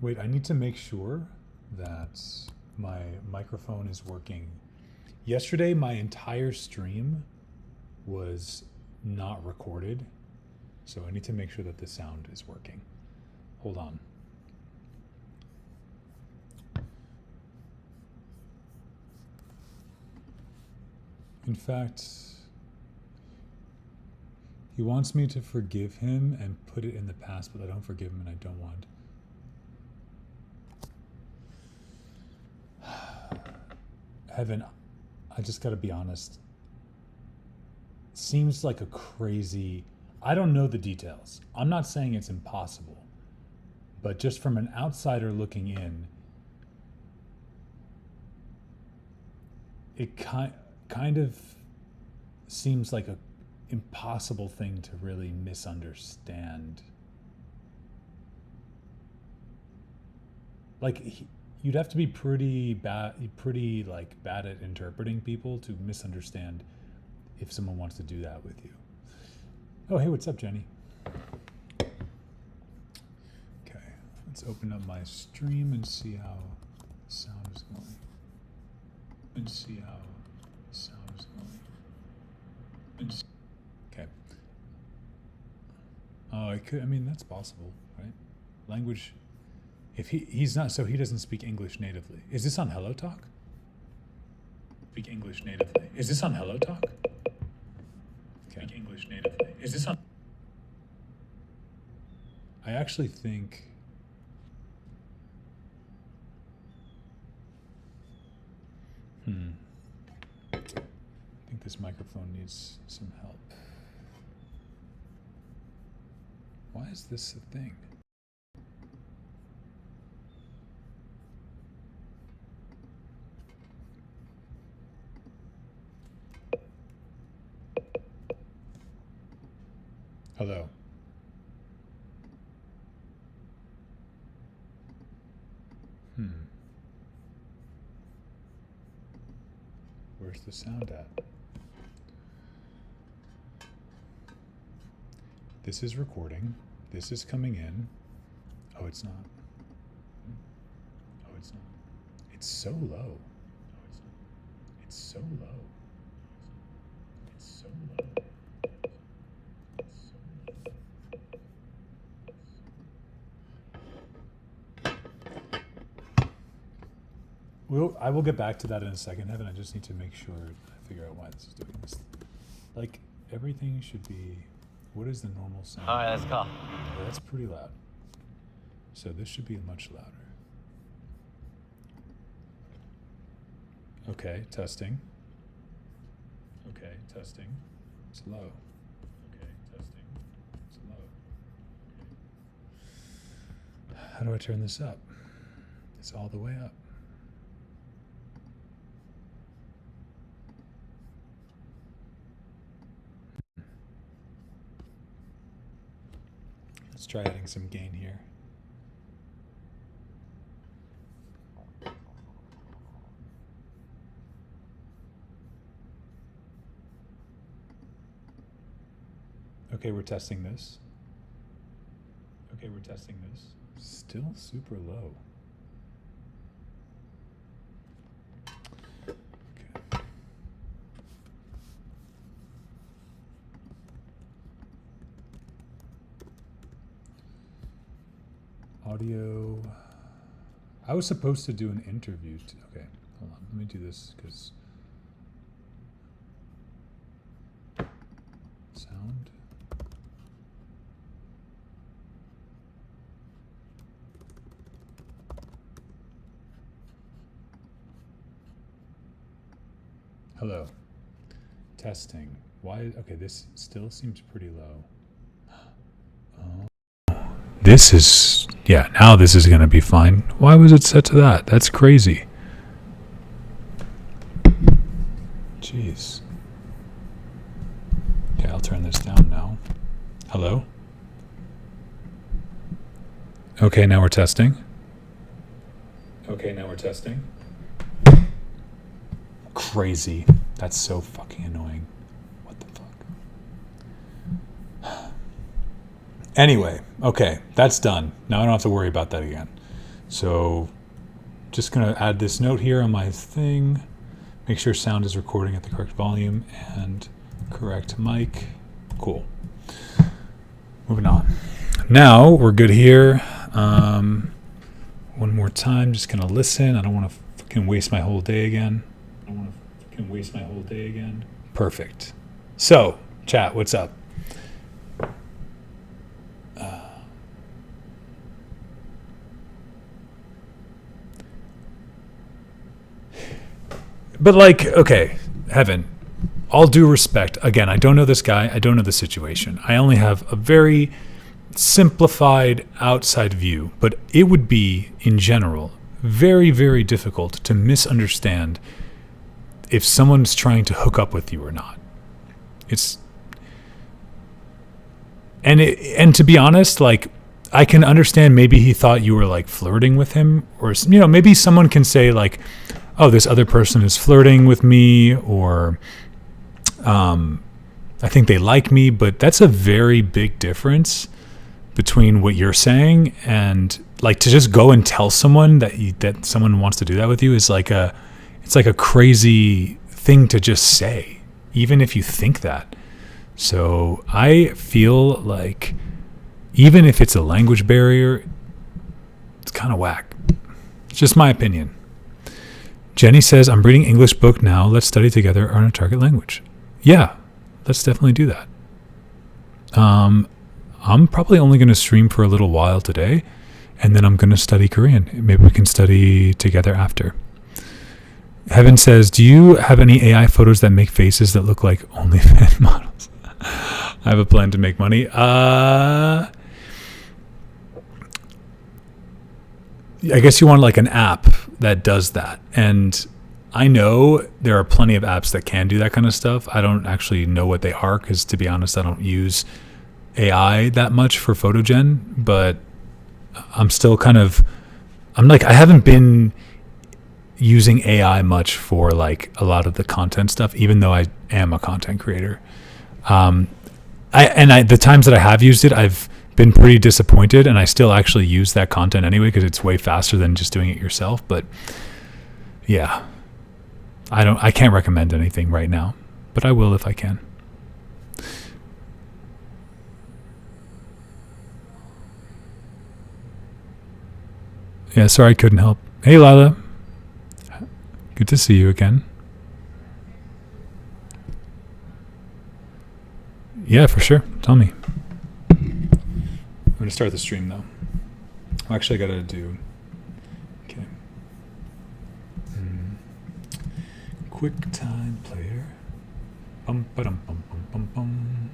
Wait, I need to make sure that my microphone is working. Yesterday, my entire stream was not recorded, so I need to make sure that the sound is working. Hold on. In fact, he wants me to forgive him and put it in the past, but I don't forgive him and I don't want. Heaven, I just gotta be honest. Seems like a crazy. I don't know the details. I'm not saying it's impossible, but just from an outsider looking in, it kind of seems like a impossible thing to really misunderstand. Like you'd have to be pretty bad at interpreting people to misunderstand if someone wants to do that with you. Oh, hey, what's up, Jenny? Okay, let's open up my stream and see how the sound is going. Okay. Oh, I mean, that's possible, right? Language. If he's not, so he doesn't speak English natively. Is this on Hello Talk? Speak English natively. Is this on Hello Talk? Okay. Speak English natively. Is this on? I actually think. I think this microphone needs some help. Why is this a thing? Hello. Where's the sound at? This is recording. This is coming in. Oh, it's not. Oh, it's not. It's so low. Oh, it's not. It's so low. It's so low. I will get back to that in a second, Evan. I just need to make sure I figure out why this is doing this. Like, everything should be. What is the normal sound? All right, let's go. Oh, that's pretty loud. So this should be much louder. Okay, testing. Okay, testing. It's low. Okay, testing. It's low. Okay. How do I turn this up? It's all the way up. Let's try adding some gain here. Okay, we're testing this. Okay, we're testing this. Still super low. Okay. Audio. I was supposed to do an interview. Okay, hold on. Let me do this because sound. Hello. Testing. Why? Okay, this still seems pretty low. Oh. This is, yeah, now this is going to be fine. Why was it set to that? That's crazy. Jeez. Okay, I'll turn this down now. Hello? Okay, now we're testing. Okay, now we're testing. Crazy. That's so fucking annoying. What the fuck? Anyway, okay, that's done. Now I don't have to worry about that again. So just going to add this note here on my thing. Make sure sound is recording at the correct volume and correct mic. Cool. Moving on. Now we're good here. One more time, just going to listen. I don't want to fucking waste my whole day again. Perfect. So, chat, what's up? But like, okay, Heaven, all due respect, again, I don't know this guy, I don't know the situation. I only have a very simplified outside view, but it would be, in general, very, very difficult to misunderstand if someone's trying to hook up with you or not. And to be honest, like, I can understand maybe he thought you were like flirting with him, or, you know, maybe someone can say like, oh, this other person is flirting with me, or I think they like me, but that's a very big difference between what you're saying and like to just go and tell someone that someone wants to do that with you is like it's like a crazy thing to just say, even if you think that. So I feel like even if it's a language barrier, it's kind of whack. It's just my opinion. Jenny says, I'm reading English book now. Let's study together on a target language. Yeah, let's definitely do that. I'm probably only going to stream for a little while today, and then I'm going to study Korean. Maybe we can study together after. Heaven says, do you have any AI photos that make faces that look like OnlyFans models? I have a plan to make money. I guess you want like an app that does that. And I know there are plenty of apps that can do that kind of stuff. I don't actually know what they are because, to be honest, I don't use AI that much for photogen, but I'm still I haven't been using AI much for like a lot of the content stuff, even though I am a content creator. The times that I have used it, I've been pretty disappointed, and I still actually use that content anyway because it's way faster than just doing it yourself. But yeah, I can't recommend anything right now, but I will if I can. Yeah, sorry I couldn't help. Hey, Lila. Good to see you again. Yeah, for sure. Tell me. I'm going to start the stream, though. Actually, I got to do... Okay. QuickTime Player. Bum, ba-dum, bum, bum, bum, bum.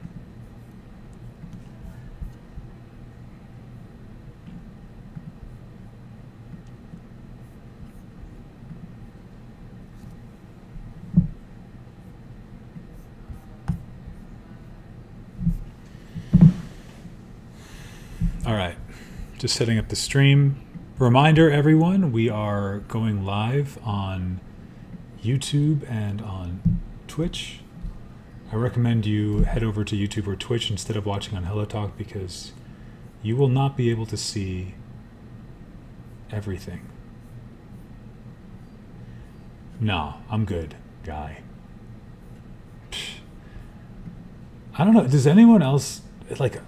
All right, just setting up the stream. Reminder, everyone, we are going live on YouTube and on Twitch. I recommend you head over to YouTube or Twitch instead of watching on HelloTalk because you will not be able to see everything. No, I'm good, guy. I don't know, does anyone else, like...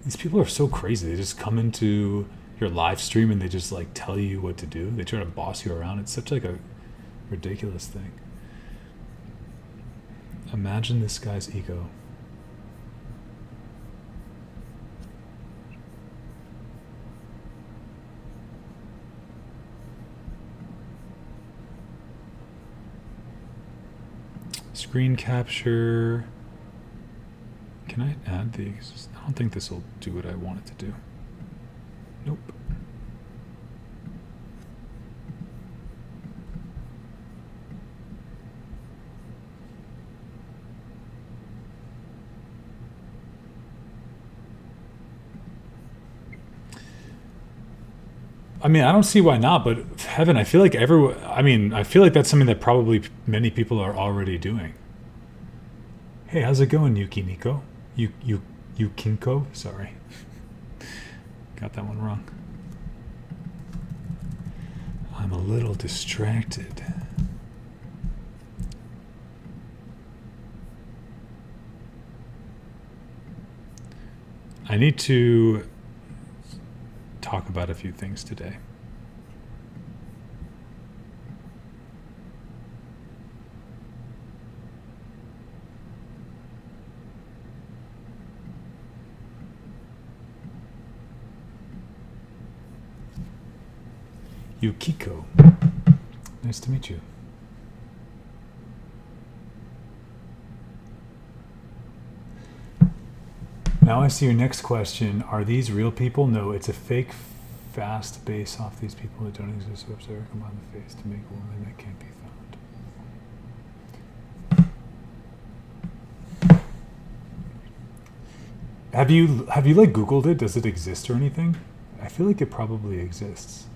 These people are so crazy. They just come into your live stream and they just like tell you what to do. They try to boss you around. It's such like a ridiculous thing. Imagine this guy's ego. Screen capture. Can I add these? I don't think this will do what I want it to do. Nope. I mean, I don't see why not, but Heaven, I feel like I feel like that's something that probably many people are already doing. Hey, how's it going, Yukiniko? Yukinko? Sorry. Got that one wrong. little distracted. I need to talk about a few things today. Yukiko, nice to meet you. Now I see your next question. Are these real people? No, it's a fake fast base off these people that don't exist website or combine the face to make a woman that can't be found. Have you like Googled it? Does it exist or anything? I feel like it probably exists.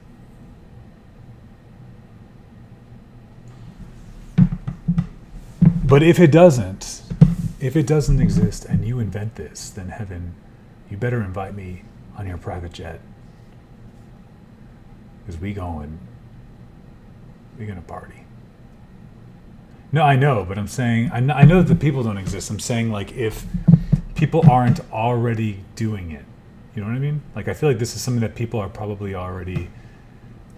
But if it doesn't exist and you invent this, then heaven, you better invite me on your private jet. Because we're gonna party. No, I know, but I'm saying, I know that the people don't exist. I'm saying, like, if people aren't already doing it, you know what I mean? Like, I feel like this is something that people are probably already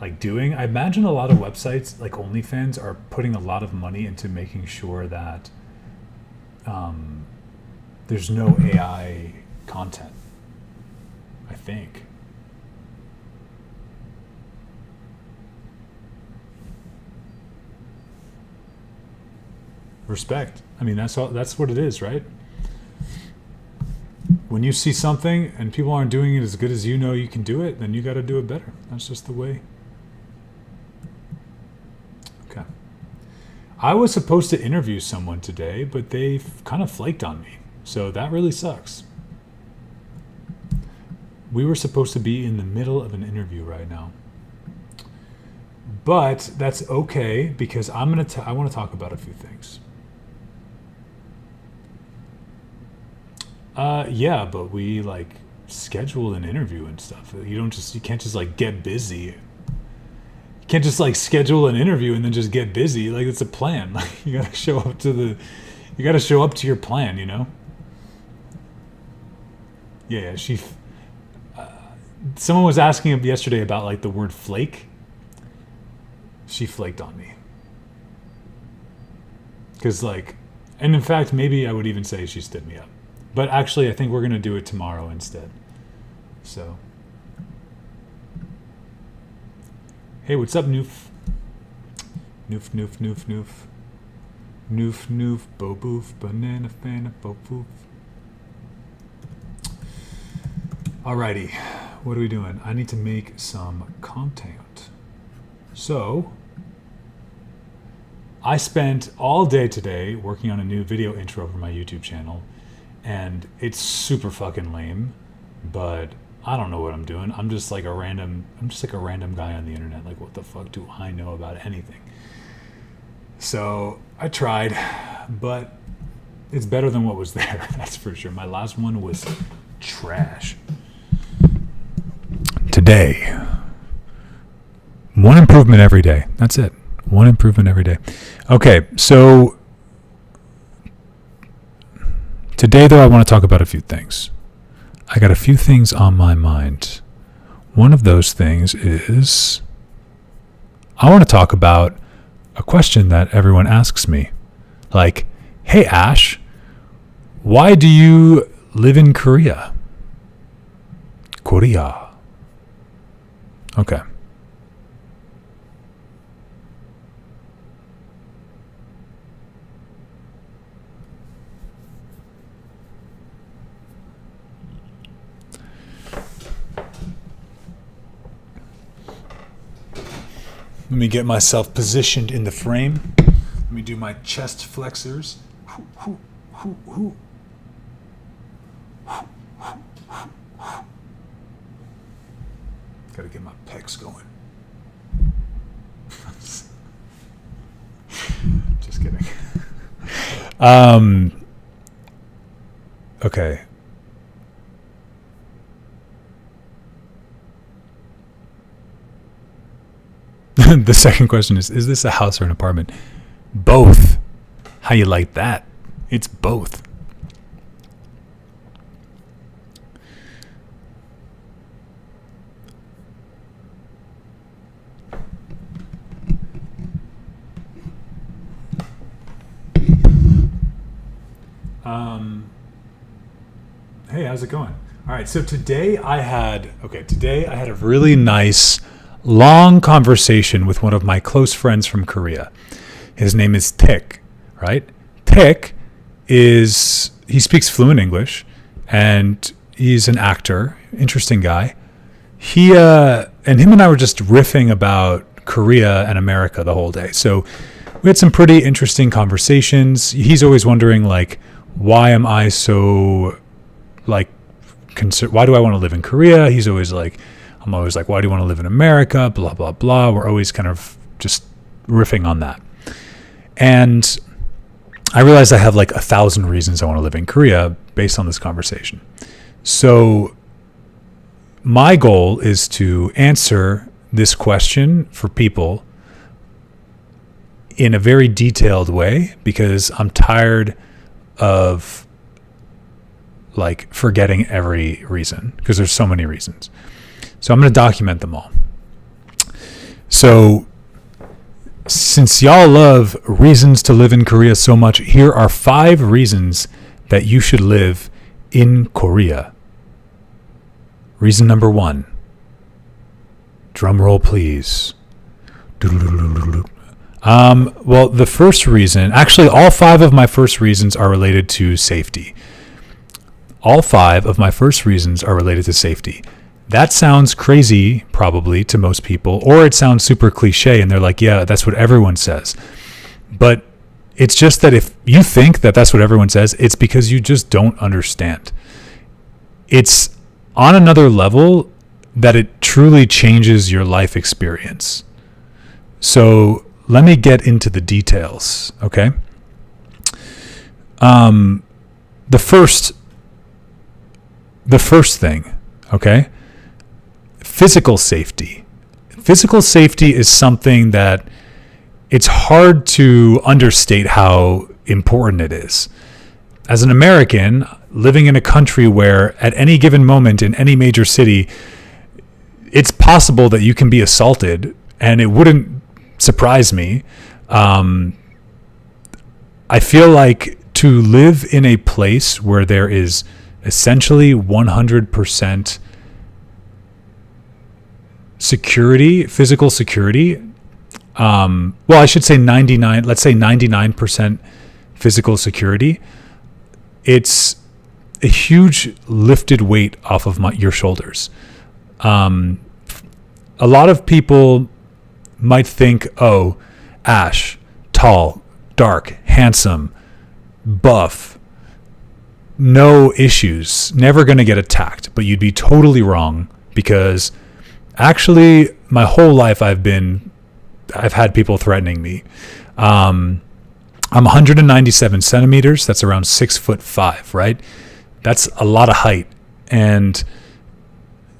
like doing. I imagine a lot of websites like OnlyFans are putting a lot of money into making sure that there's no AI content, I think. Respect. I mean, that's what it is, right? When you see something and people aren't doing it as good as you know you can do it, then you got to do it better. That's just the way. Okay. I was supposed to interview someone today, but they kind of flaked on me. So that really sucks. We were supposed to be in the middle of an interview right now. But that's okay because I want to talk about a few things. Yeah, but we like scheduled an interview and stuff. You can't just like get busy. You can't just like schedule an interview and then just get busy. Like, it's a plan. Like, you gotta show up to your plan, you know? Yeah, someone was asking him yesterday about like the word flake. She flaked on me. Cause like, and in fact, maybe I would even say she stood me up. But actually, I think we're going to do it tomorrow instead. So. Hey, what's up, Noof? Noof, noof, noof, noof. Noof, noof, bo boof, banana fan, bo boof. Alrighty, what are we doing? I need to make some content. So, I spent all day today working on a new video intro for my YouTube channel. And it's super fucking lame, but I don't know what I'm doing. I'm just like a random guy on the internet. Like, what the fuck do I know about anything? So I tried, but it's better than what was there. That's for sure. My last one was trash. Today, one improvement every day. That's it. One improvement every day. Okay, so today, though, I want to talk about a few things. I got a few things on my mind. One of those things is I want to talk about a question that everyone asks me. Like, hey, Ash, why do you live in Korea? Korea. Okay. Let me get myself positioned in the frame. Let me do my chest flexors. Gotta get my pecs going. Just kidding. Okay. The second question is this a house or an apartment? Both. How you like that? It's both. Hey, how's it going? All right, so today I had a really nice long conversation with one of my close friends from Korea. His name is Taek, right? Taek he speaks fluent English, and he's an actor, interesting guy. Him and I were just riffing about Korea and America the whole day. So we had some pretty interesting conversations. He's always wondering, like, why am I so, like, why do I want to live in Korea? I'm always like, why do you want to live in America? Blah, blah, blah. We're always kind of just riffing on that. And I realized I have like 1,000 reasons I want to live in Korea based on this conversation. So my goal is to answer this question for people in a very detailed way, because I'm tired of like forgetting every reason, because there's so many reasons. So I'm going to document them all. So since y'all love reasons to live in Korea so much, here are 5 reasons that you should live in Korea. Reason number 1. Drum roll, please. Well, the first reason, actually all 5 of my first reasons are related to safety. All 5 of my first reasons are related to safety. That sounds crazy, probably, to most people, or it sounds super cliche, and they're like, yeah, that's what everyone says. But it's just that if you think that that's what everyone says, it's because you just don't understand. It's on another level that it truly changes your life experience. So let me get into the details, okay? The first thing, okay? Physical safety. Physical safety is something that it's hard to understate how important it is. As an American, living in a country where at any given moment in any major city, it's possible that you can be assaulted, and it wouldn't surprise me. I feel like to live in a place where there is essentially 100% security, physical security. Well, I should say 99% physical security. It's a huge lifted weight off of your shoulders. A lot of people might think, oh, Ash, tall, dark, handsome, buff, no issues, never going to get attacked. But you'd be totally wrong, because actually my whole life I've had people threatening me. I'm 197 centimeters. That's around 6'5", right? That's a lot of height. And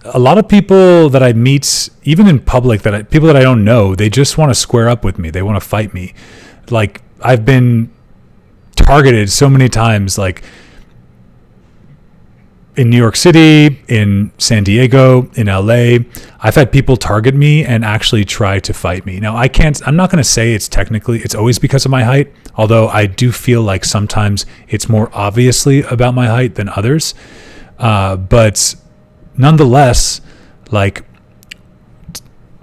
a lot of people that I meet, even in public, people that I don't know, they just want to square up with me. They want to fight me. Like, I've been targeted so many times, like in New York City, in San Diego, in LA. I've had people target me and actually try to fight me. Now, I'm not going to say it's always because of my height, although I do feel like sometimes it's more obviously about my height than others. But nonetheless, like,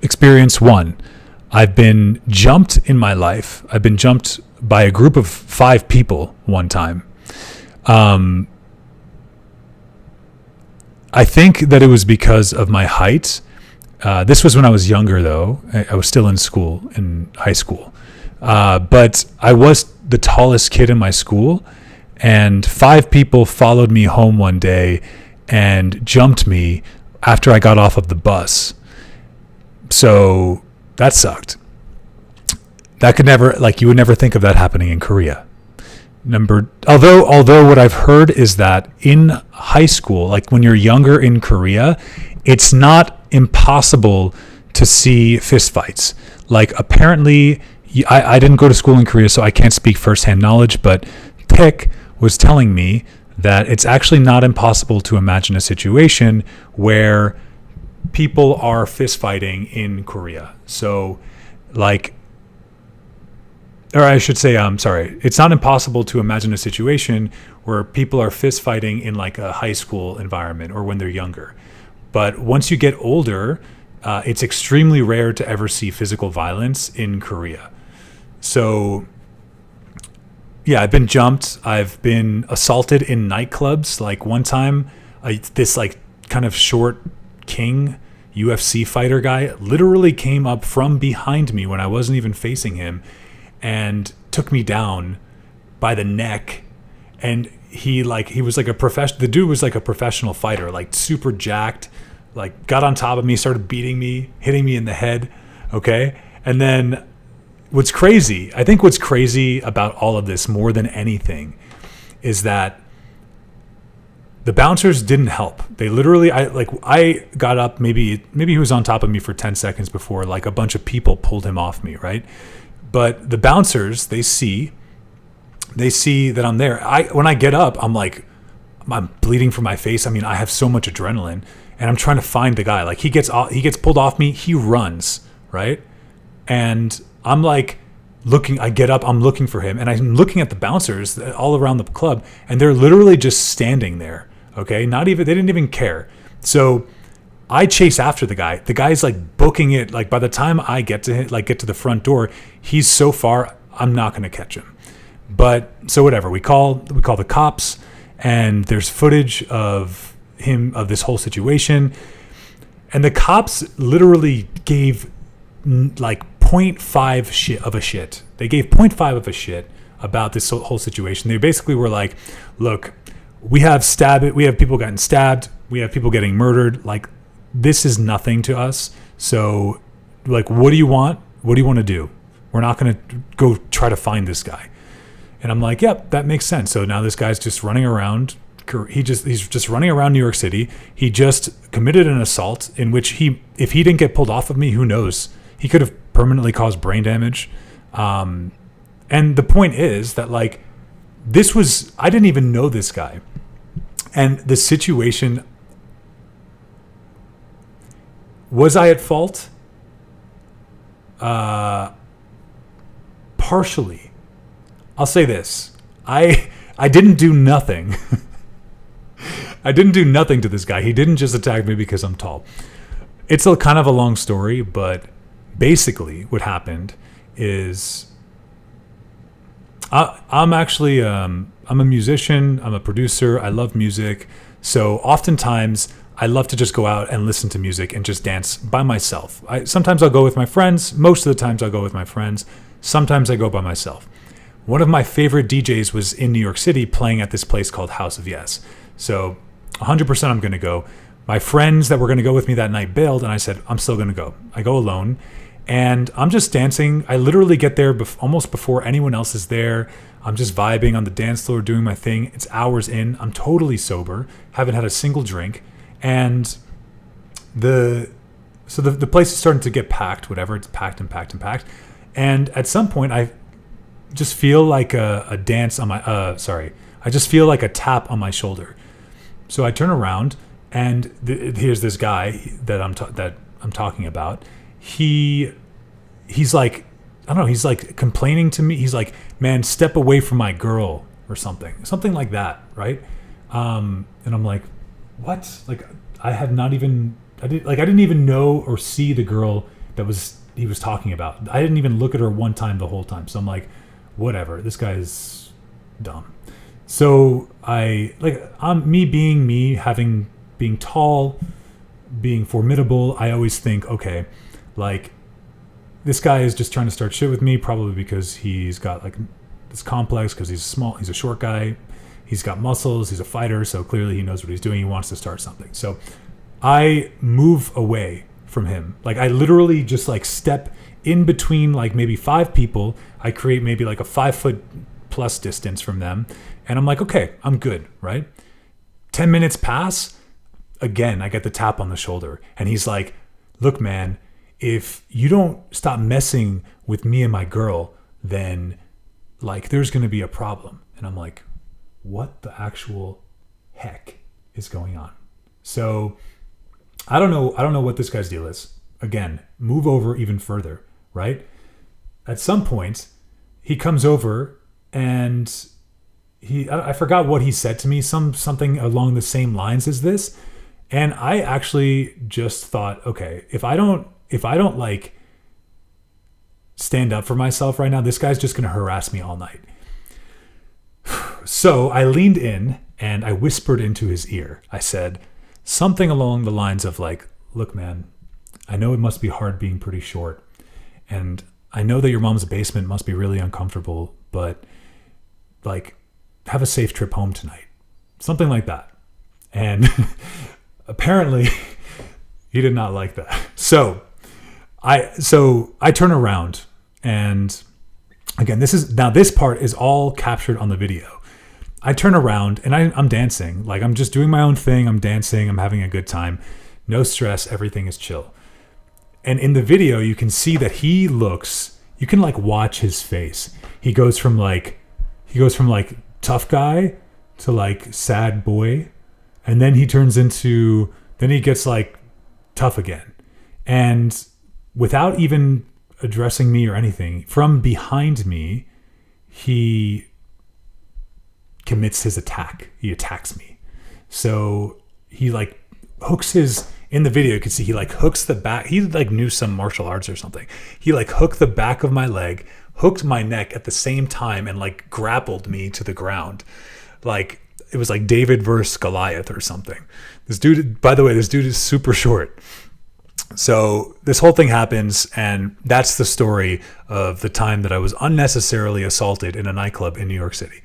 experience 1, I've been jumped in my life. I've been jumped by a group of 5 people one time. I think that it was because of my height. This was when I was younger, though. I was still in high school. But I was the tallest kid in my school, and 5 people followed me home one day and jumped me after I got off of the bus. So that sucked. That could never, you would never think of that happening in Korea. Although what I've heard is that in high school, like when you're younger in Korea, it's not impossible to see fistfights. Like apparently, I didn't go to school in Korea, so I can't speak firsthand knowledge, but Tech was telling me that it's actually not impossible to imagine a situation where people are fist fighting in Korea. So, like, or I should say, I'm sorry, it's not impossible to imagine a situation where people are fist fighting in like a high school environment or when they're younger. But once you get older, it's extremely rare to ever see physical violence in Korea. So, yeah, I've been jumped. I've been assaulted in nightclubs. Like one time, this like kind of short king UFC fighter guy literally came up from behind me when I wasn't even facing him and took me down by the neck. And he was like the dude was like a professional fighter, like super jacked, like got on top of me, started beating me, hitting me in the head. Okay. And then what's crazy about all of this more than anything is that the bouncers didn't help. They literally, I got up, maybe he was on top of me for 10 seconds before like a bunch of people pulled him off me, right? But the bouncers, they see that I'm there. When I get up, I'm bleeding from my face. I mean, I have so much adrenaline, and I'm trying to find the guy. Like he gets pulled off me, he runs, right? And I'm like looking, I get up, I'm looking for him, and I'm looking at the bouncers all around the club, and they're literally just standing there. Okay, they didn't even care. So I chase after the guy. The guy's like booking it. Like by the time I get to the front door, he's so far, I'm not going to catch him. But so whatever, we call the cops, and there's footage of this whole situation, and the cops literally gave like 0.5 of a shit. They gave 0.5 of a shit about this whole situation. They basically were like, look, we have people getting stabbed, we have people getting murdered, like this is nothing to us. So like, what do you want? What do you want to do? We're not going to go try to find this guy. And I'm like, yep, that makes sense. So now this guy's just running around. He's just running around New York City. He just committed an assault in which if he didn't get pulled off of me, who knows? He could have permanently caused brain damage. And the point is that like, I didn't even know this guy. And the situation, was I at fault? Partially. I'll say this. I didn't do nothing. I didn't do nothing to this guy. He didn't just attack me because I'm tall. It's a kind of a long story, but basically what happened is I'm actually I'm a musician, I'm a producer, I love music. So oftentimes I love to just go out and listen to music and just dance by myself. Sometimes I'll go with my friends. Most of the times I'll go with my friends. Sometimes I go by myself. One of my favorite DJs was in New York City playing at this place called House of Yes. So 100% I'm going to go. My friends that were going to go with me that night bailed, and I said, I'm still going to go. I go alone, and I'm just dancing. I literally get there almost before anyone else is there. I'm just vibing on the dance floor, doing my thing. It's hours in. I'm totally sober, haven't had a single drink. And the place is starting to get packed, whatever. It's packed and packed and packed. And at some point, I just feel like a dance on my, I just feel like a tap on my shoulder. So I turn around, and here's this guy that I'm talking about. He's like, I don't know, he's like complaining to me. He's like, man, step away from my girl or something like that. Right. And I'm like, what? Like, I didn't even know or see the girl he was talking about. I didn't even look at her one time the whole time. So I'm like, whatever, this guy is dumb. So I'm me being me, being tall, being formidable. I always think, okay, like this guy is just trying to start shit with me, probably because he's got like this complex, because he's small, he's a short guy, he's got muscles, he's a fighter, so clearly he knows what he's doing, he wants to start something. So I move away from him. Like I literally just like step in between like maybe 5 people. I create maybe like a 5-foot plus distance from them, and I'm like, okay, I'm good, right? 10 minutes pass, again I get the tap on the shoulder, and he's like, look man, if you don't stop messing with me and my girl, then like there's going to be a problem. And I'm like, what the actual heck is going on? So I don't know what this guy's deal is. Again, move over even further, right? At some point, he comes over and I forgot what he said to me, something along the same lines as this. And I actually just thought, okay, if I don't like stand up for myself right now, this guy's just going to harass me all night. So I leaned in and I whispered into his ear. I said something along the lines of like, look, man, I know it must be hard being pretty short. And I know that your mom's basement must be really uncomfortable, but like, have a safe trip home tonight. Something like that. And apparently he did not like that. So I turn around, and again, this part is all captured on the video. I turn around and I'm dancing. Like, I'm just doing my own thing. I'm dancing. I'm having a good time. No stress. Everything is chill. And in the video, you can see that you can like watch his face. He goes from like tough guy to like sad boy. And then he gets like tough again. And without even addressing me or anything, from behind me, he commits his attack. He attacks me. So he like in the video, you can see he like hooks the back. He like knew some martial arts or something. He like hooked the back of my leg, hooked my neck at the same time, and like grappled me to the ground. Like, it was like David versus Goliath or something. This dude is super short. So this whole thing happens, and that's the story of the time that I was unnecessarily assaulted in a nightclub in New York City.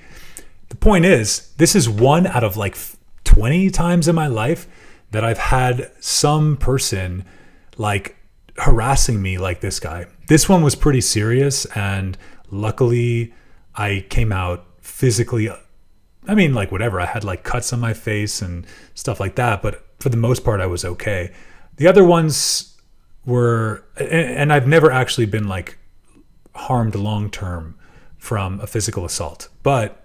The point is, this is one out of like 20 times in my life that I've had some person like harassing me like this guy. This one was pretty serious, and luckily I came out physically. I mean, like, whatever. I had like cuts on my face and stuff like that, but for the most part, I was okay. The other ones were, and I've never actually been like harmed long term from a physical assault, but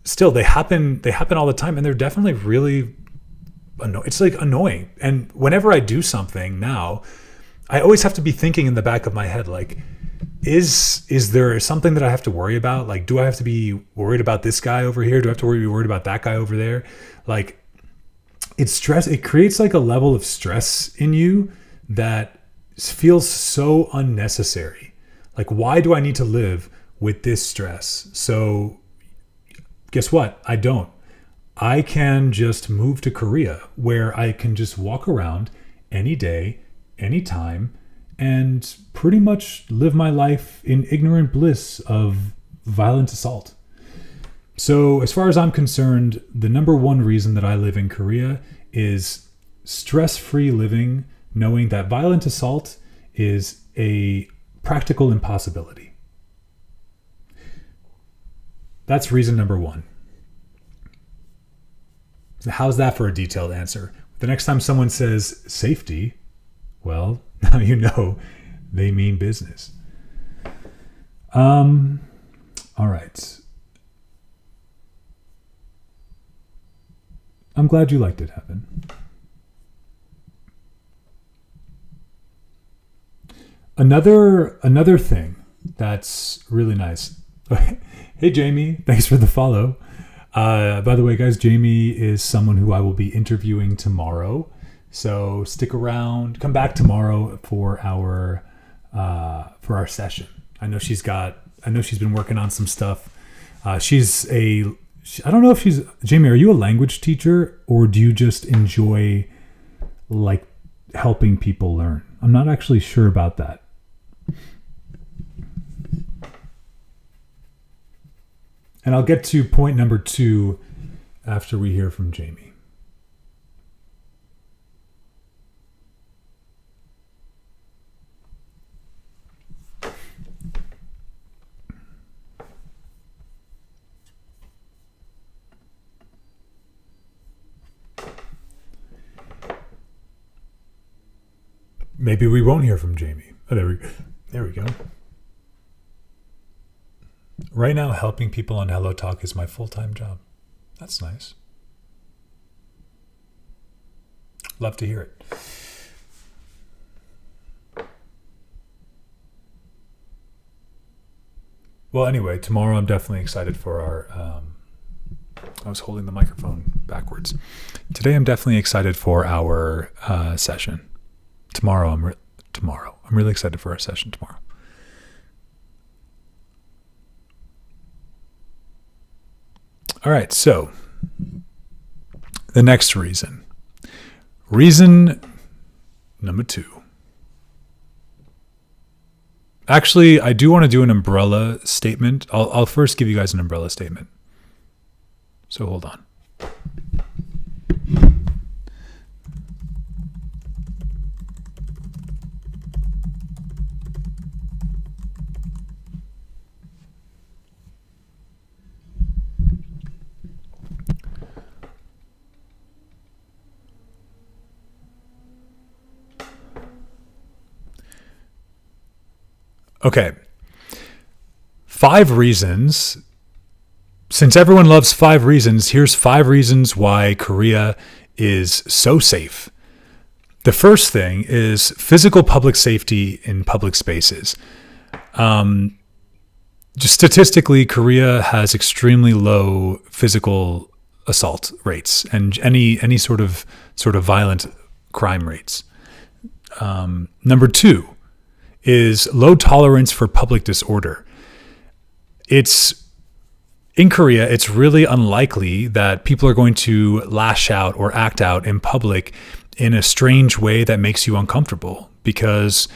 still, they happen all the time, and they're definitely really it's like annoying. And whenever I do something now, I always have to be thinking in the back of my head, like, is there something that I have to worry about? Like, do I have to be worried about this guy over here? Do I have to be worried about that guy over there? Like, it creates like a level of stress in you that feels so unnecessary. Like, why do I need to live with this stress? So guess what? I don't. I can just move to Korea, where I can just walk around any day, anytime, and pretty much live my life in ignorant bliss of violent assault. So as far as I'm concerned, the number one reason that I live in Korea is stress-free living, knowing that violent assault is a practical impossibility. That's reason number one. So how's that for a detailed answer? The next time someone says safety, well, now you know they mean business. All right. I'm glad you liked it, Heaven. Another thing that's really nice. Hey, Jamie, thanks for the follow. By the way, guys, Jamie is someone who I will be interviewing tomorrow. So stick around. Come back tomorrow for our session. I know she's been working on some stuff. I don't know if she's Jamie. Are you a language teacher, or do you just enjoy like helping people learn? I'm not actually sure about that. And I'll get to point number 2 after we hear from Jamie. maybe we won't hear from Jamie. Oh, there we go. Right now, helping people on Hello Talk is my full-time job. That's nice. Love to hear it. Well, anyway, tomorrow I'm definitely excited for our... I was holding the microphone backwards. Today I'm definitely excited for our session. Tomorrow I'm really excited for our session tomorrow. All right, so the next reason. Reason number 2. Actually, I do want to do an umbrella statement. I'll first give you guys an umbrella statement. So hold on. Okay. 5 reasons. Since everyone loves 5 reasons, here's 5 reasons why Korea is so safe. The first thing is physical public safety in public spaces. Just statistically, Korea has extremely low physical assault rates and any sort of violent crime rates. Number 2 is low tolerance for public disorder. In Korea, it's really unlikely that people are going to lash out or act out in public in a strange way that makes you uncomfortable, because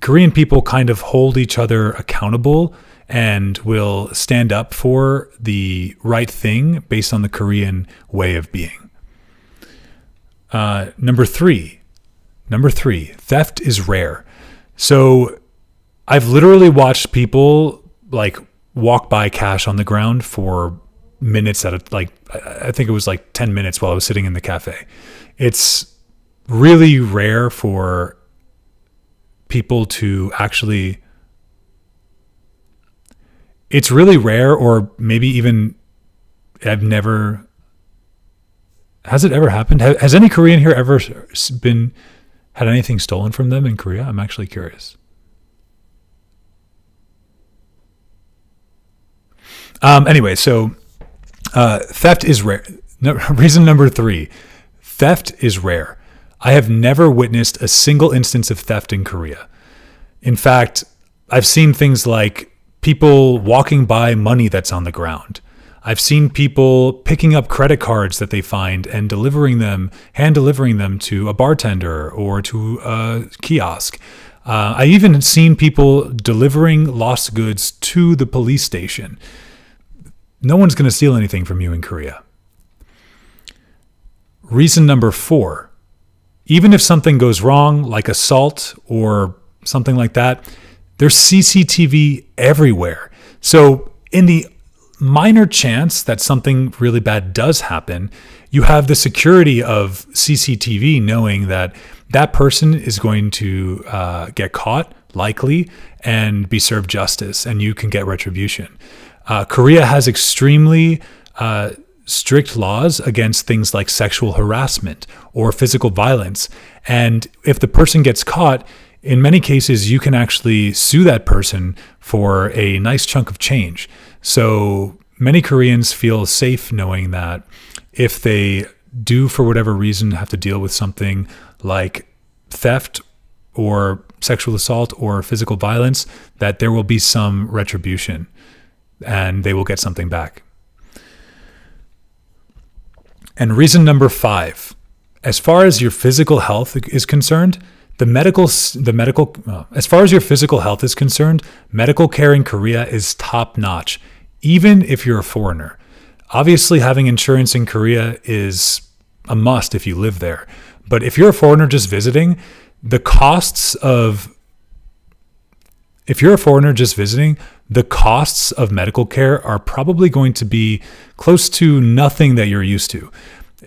Korean people kind of hold each other accountable and will stand up for the right thing based on the Korean way of being. Number three, theft is rare. So I've literally watched people like walk by cash on the ground for minutes I think it was like 10 minutes while I was sitting in the cafe. It's really rare for people to actually, it's really rare, or maybe even has it ever happened? Has any Korean here ever had anything stolen from them in Korea? I'm actually curious. Anyway, so theft is rare. Reason number 3, theft is rare. I have never witnessed a single instance of theft in Korea. In fact, I've seen things like people walking by money that's on the ground. I've seen people picking up credit cards that they find and hand delivering them to a bartender or to a kiosk. I even seen people delivering lost goods to the police station. No one's going to steal anything from you in Korea. Reason number 4, even if something goes wrong, like assault or something like that, there's CCTV everywhere. So in the minor chance that something really bad does happen, you have the security of CCTV knowing that that person is going to get caught, likely, and be served justice, and you can get retribution. Korea has extremely strict laws against things like sexual harassment or physical violence. And if the person gets caught, in many cases, you can actually sue that person for a nice chunk of change. So many Koreans feel safe knowing that if they do, for whatever reason, have to deal with something like theft or sexual assault or physical violence, that there will be some retribution and they will get something back. And reason number 5, as far as your physical health is concerned, as far as your physical health is concerned, medical care in Korea is top notch, even if you're a foreigner. Obviously, having insurance in Korea is a must if you live there. But if you're a foreigner just visiting, the costs of medical care are probably going to be close to nothing that you're used to.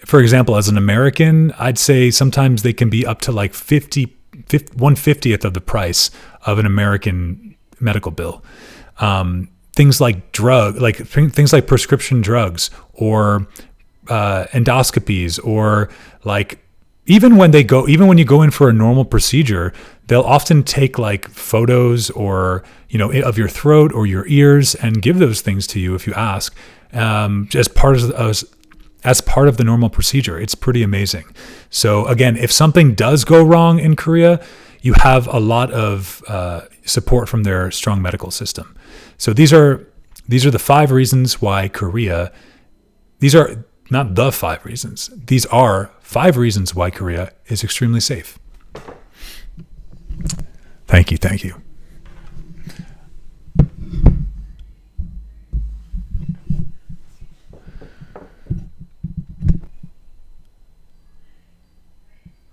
For example, as an American, I'd say sometimes they can be up to like 50 1/50th of the price of an American medical bill. Things like things like prescription drugs or endoscopies, or like even when you go in for a normal procedure, they'll often take like photos or of your throat or your ears and give those things to you if you ask, as part of the normal procedure. It's pretty amazing. So again, if something does go wrong in Korea, you have a lot of support from their strong medical system. So these are the 5 reasons why Korea. These are not the 5 reasons. These are 5 reasons why Korea is extremely safe. Thank you.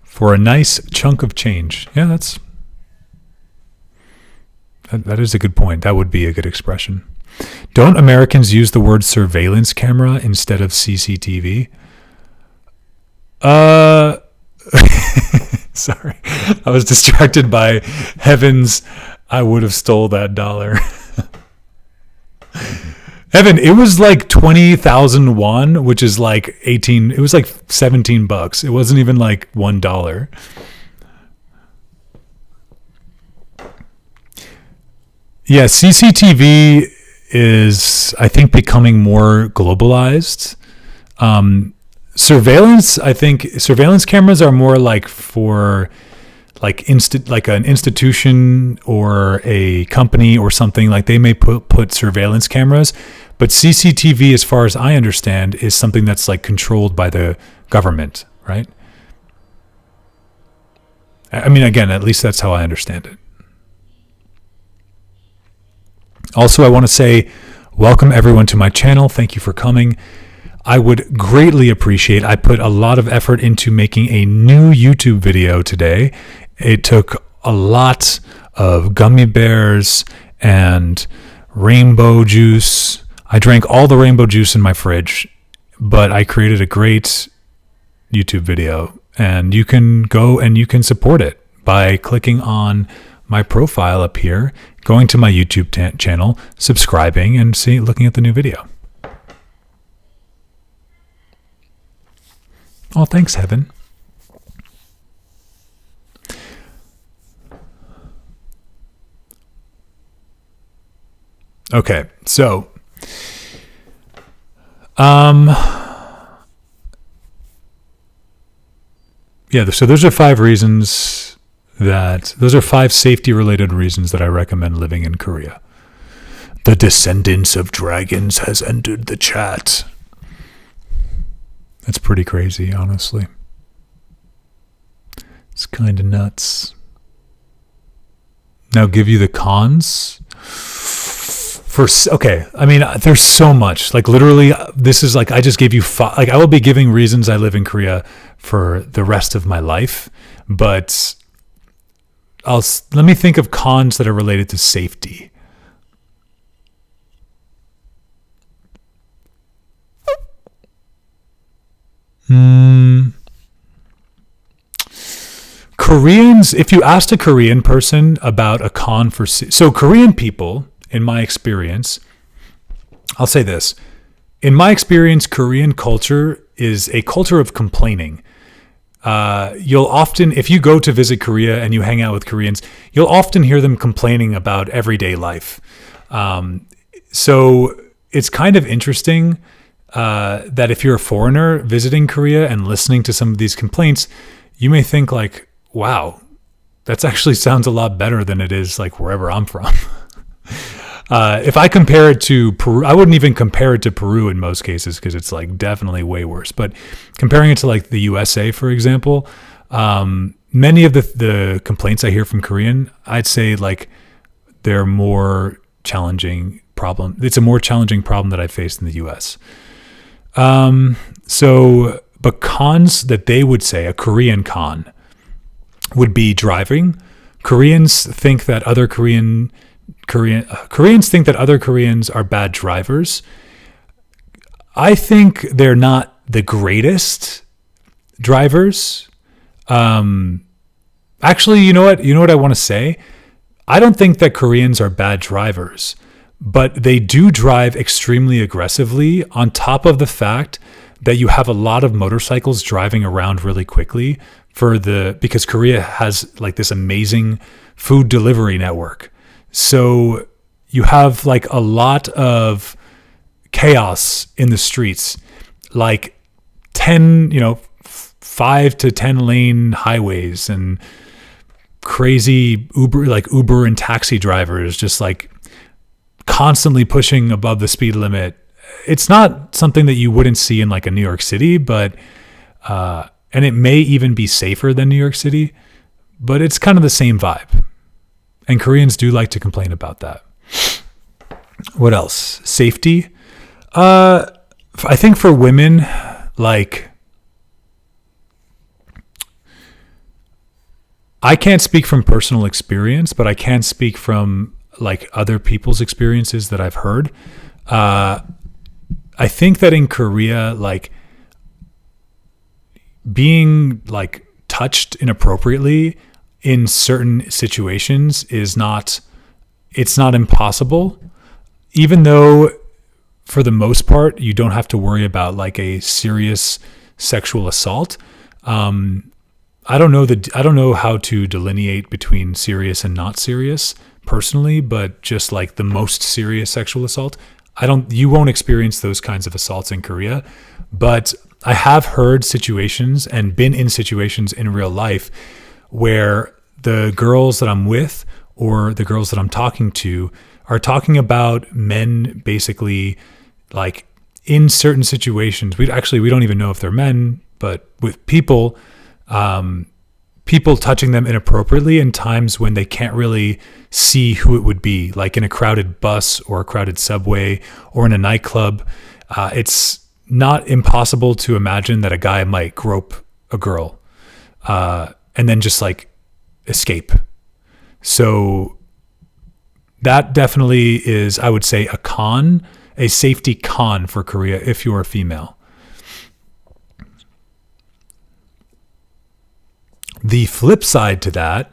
For a nice chunk of change. Yeah, that is a good point. That would be a good expression. Don't Americans use the word surveillance camera instead of CCTV? Sorry. I was distracted by Heaven's I would have stole that dollar. Evan, it was like 20,000 won, which is like it was like $17. It wasn't even like $1. Yeah, CCTV is, I think, becoming more globalized. Surveillance cameras are more like for like an institution or a company or something. Like they may put surveillance cameras, but CCTV, as far as I understand, is something that's like controlled by the government, right? I mean, again, at least that's how I understand it. Also, I want to say welcome everyone to my channel. Thank you for coming. I would greatly appreciate, I put a lot of effort into making a new YouTube video today. It took a lot of gummy bears and rainbow juice. I drank all the rainbow juice in my fridge, but I created a great YouTube video, and you can go and you can support it by clicking on my profile up here, going to my YouTube channel, subscribing, and looking at the new video. Oh, thanks, Heaven. Okay, so so those are 5 reasons those are 5 safety-related reasons that I recommend living in Korea. The Descendants of Dragons has entered the chat. That's pretty crazy, honestly. It's kind of nuts. Now give you the cons. I mean, there's so much. Like literally, this is like I just gave you 5. Like I will be giving reasons I live in Korea for the rest of my life, but let me think of cons that are related to safety. Koreans, if you asked a Korean person about a con so Korean people, in my experience, I'll say this. In my experience, Korean culture is a culture of complaining. You'll often, if you go to visit Korea and you hang out with Koreans, you'll often hear them complaining about everyday life. So it's kind of interesting that if you're a foreigner visiting Korea and listening to some of these complaints, you may think like, wow, that actually sounds a lot better than it is like wherever I'm from. If I compare it to Peru, I wouldn't even compare it to Peru in most cases because it's like definitely way worse. But comparing it to like the USA, for example, many of the complaints I hear from Korean, I'd say like they're more challenging problem. It's a more challenging problem that I faced in the US. But cons that they would say, a Korean con, would be driving. Koreans think that other Koreans think that other Koreans are bad drivers. I think they're not the greatest drivers. Actually, you know what? You know what I want to say? I don't think that Koreans are bad drivers, but they do drive extremely aggressively on top of the fact that you have a lot of motorcycles driving around really quickly because Korea has like this amazing food delivery network. So you have like a lot of chaos in the streets, like 10, 5 to 10 lane highways and crazy Uber and taxi drivers just like constantly pushing above the speed limit. It's not something that you wouldn't see in like a New York City, but and it may even be safer than New York City, but it's kind of the same vibe. And Koreans do like to complain about that. What else? Safety. I think for women, like, I can't speak from personal experience, but I can speak from like other people's experiences that I've heard. I think that in Korea, like being like touched inappropriately in certain situations it's not impossible, even though for the most part, you don't have to worry about like a serious sexual assault. I don't know how to delineate between serious and not serious personally, but just like the most serious sexual assault, you won't experience those kinds of assaults in Korea. But I have heard situations and been in situations in real life where the girls that I'm with or the girls that I'm talking to are talking about men basically like in certain situations. We don't even know if they're men, but with people touching them inappropriately in times when they can't really see who it would be, like in a crowded bus or a crowded subway or in a nightclub. It's not impossible to imagine that a guy might grope a girl and then just like escape. So that definitely is, I would say, a safety con for Korea if you're a female. The flip side to that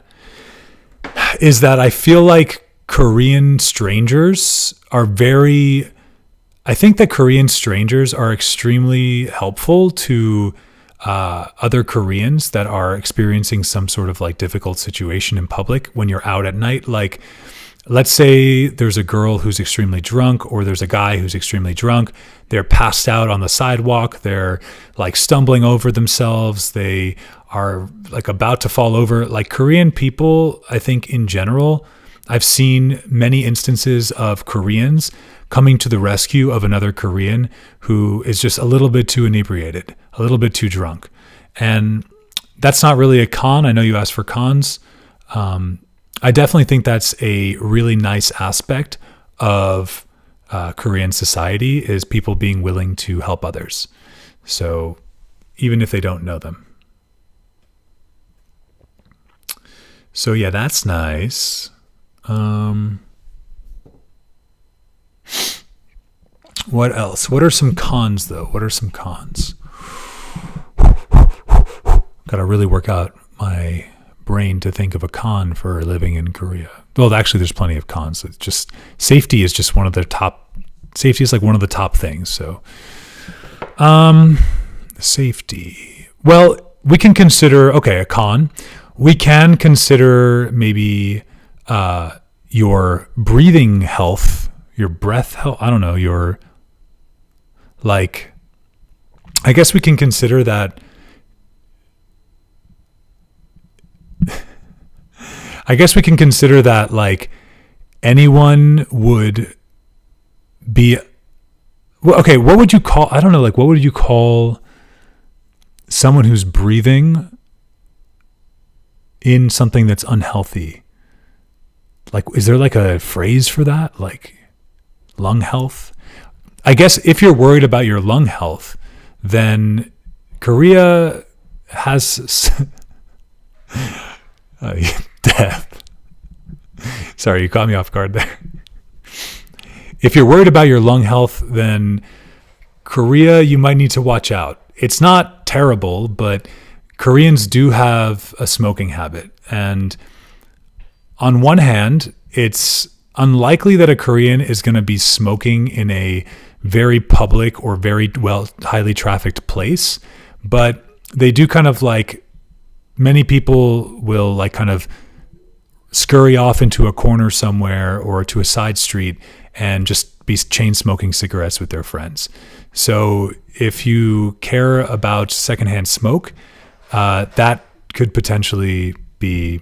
is that I feel like Korean strangers are I think that Korean strangers are extremely helpful to other Koreans that are experiencing some sort of like difficult situation in public when you're out at night. Like, let's say there's a girl who's extremely drunk or there's a guy who's extremely drunk. They're passed out on the sidewalk. They're like stumbling over themselves. They are like about to fall over. Like Korean people, I think in general, I've seen many instances of Koreans coming to the rescue of another Korean who is just a little bit too inebriated, a little bit too drunk. And that's not really a con. I know you asked for cons. I definitely think that's a really nice aspect of Korean society is people being willing to help others. So even if they don't know them. So yeah, that's nice. What else? What are some cons though? What are some cons? Got to really work out my brain to think of a con for living in Korea. Well, actually there's plenty of cons. It's just safety is just safety is like one of the top things. So, safety. Well, we can consider, a con. We can consider maybe, your breathing health, your breath health. I don't know, I guess we can consider that. I guess we can consider that like anyone would be, okay, what would you call, I don't know, like what would you call someone who's breathing in something that's unhealthy? Like, is there like a phrase for that? Like lung health? I guess if you're worried about your lung health, then Korea has death. Sorry, you caught me off guard there. If you're worried about your lung health, then Korea, you might need to watch out. It's not terrible, but Koreans do have a smoking habit. And on one hand, it's unlikely that a Korean is going to be smoking in a very public or very highly trafficked place. But they do kind of like, many people will like kind of scurry off into a corner somewhere or to a side street and just be chain smoking cigarettes with their friends. So if you care about secondhand smoke, that could potentially be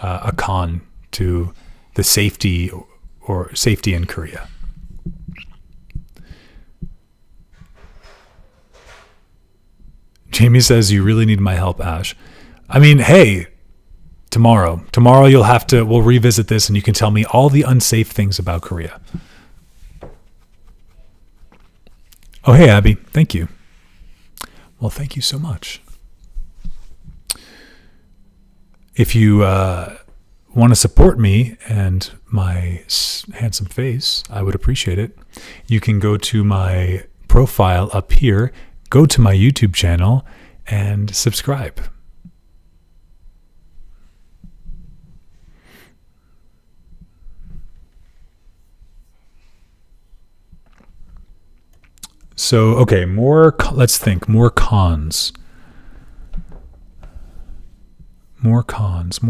a con to the safety in Korea. Jamie says, you really need my help, Ash. I mean, hey, tomorrow we'll revisit this and you can tell me all the unsafe things about Korea. Oh, hey, Abby. Thank you. Well, thank you so much. If you want to support me and my handsome face, I would appreciate it. You can go to my profile up here, go to my YouTube channel, and subscribe. So, okay, let's think, more cons. More cons.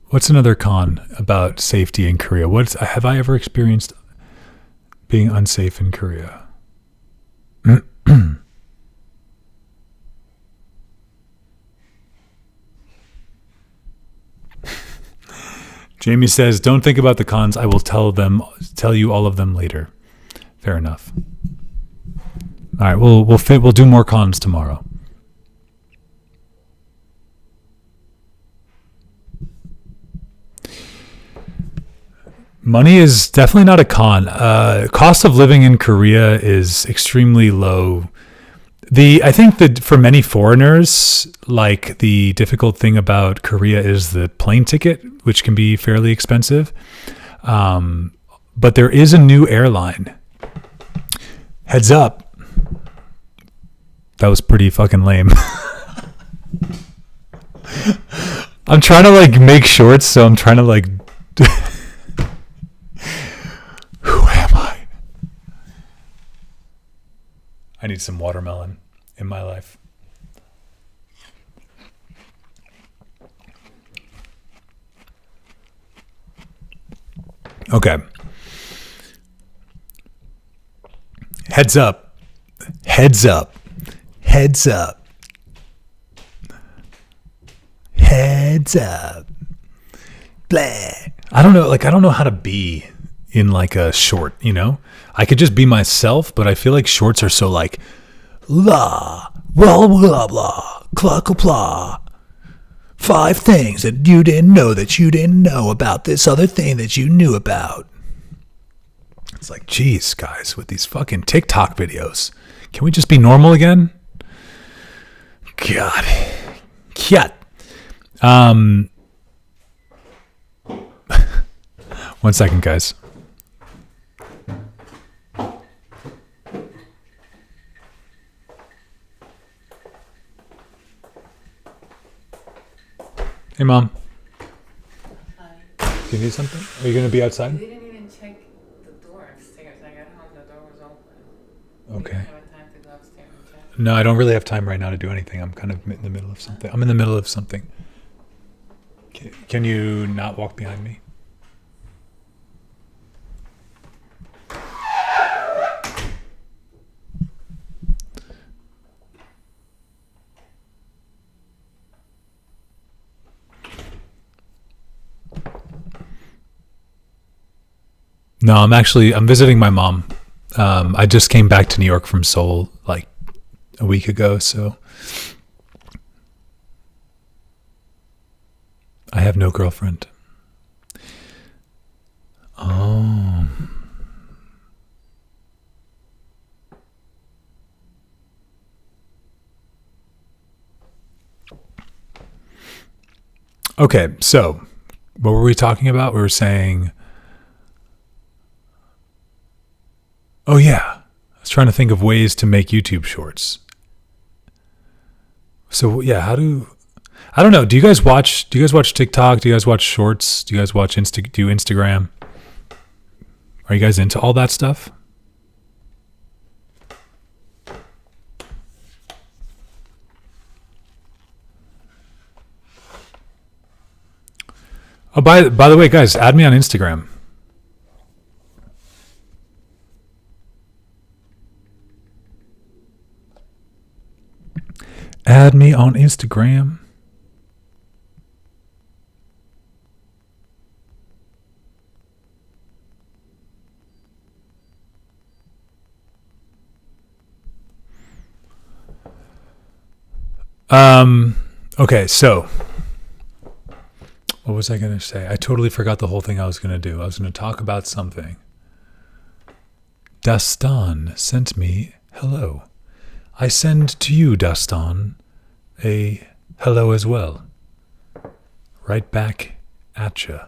What's another con about safety in Korea? Have I ever experienced being unsafe in Korea? Jamie says, don't think about the cons. I will tell you all of them later. Fair enough. All right, we'll do more cons tomorrow. Money is definitely not a con. Cost of living in Korea is extremely low. I think that for many foreigners, like the difficult thing about Korea is the plane ticket, which can be fairly expensive. But there is a new airline. Heads up. That was pretty fucking lame. I'm trying to like make shorts, so I'm trying to like... Who am I? I need some watermelon in my life. Okay. Heads up. Heads up. Heads up. Heads up. Blah. I don't know how to be in like a short, you know? I could just be myself, but I feel like shorts are so like, blah, blah, blah, blah, cla, blah. 5 things that you didn't know about this other thing that you knew about. It's like, geez, guys, with these fucking TikTok videos, can we just be normal again? God. Yeah. 1 second, guys. Hey, Mom. Hi. Do you need something? Are you going to be outside? We didn't even check the door upstairs. I got home, the door was open. Okay. We didn't have time to go upstairs and check. No, I don't really have time right now to do anything. I'm kind of in the middle of something. I'm in the middle of something. Can you not walk behind me? No, I'm visiting my mom. I just came back to New York from Seoul like a week ago, so I have no girlfriend. Oh. Okay, so what were we talking about? We were saying, oh yeah, I was trying to think of ways to make YouTube shorts. So yeah, I don't know. Do you guys watch TikTok? Do you guys watch shorts? Do you guys watch Instagram? Are you guys into all that stuff? Oh, by the way, guys, add me on Instagram. Add me on Instagram. Okay, so what was I going to say? I totally forgot the whole thing I was going to do. I was going to talk about something. Dastan sent me hello. I send to you, Dastan, a hello as well. Right back at ya.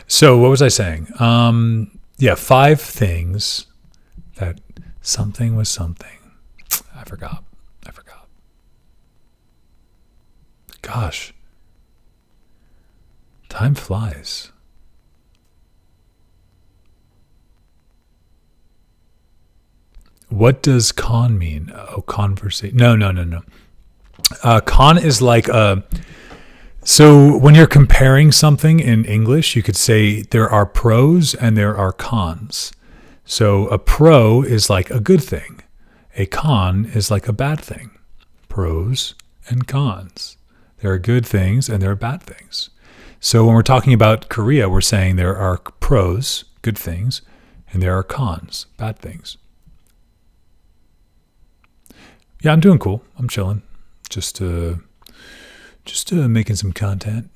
So what was I saying? Yeah, 5 things that something was something. I forgot. Gosh. Time flies. What does con mean? Oh, conversation. No. Con is like a... So when you're comparing something in English, you could say there are pros and there are cons. So a pro is like a good thing. A con is like a bad thing. Pros and cons. There are good things and there are bad things. So when we're talking about Korea, we're saying there are pros, good things, and there are cons, bad things. Yeah, I'm doing cool. I'm chilling. Just making some content.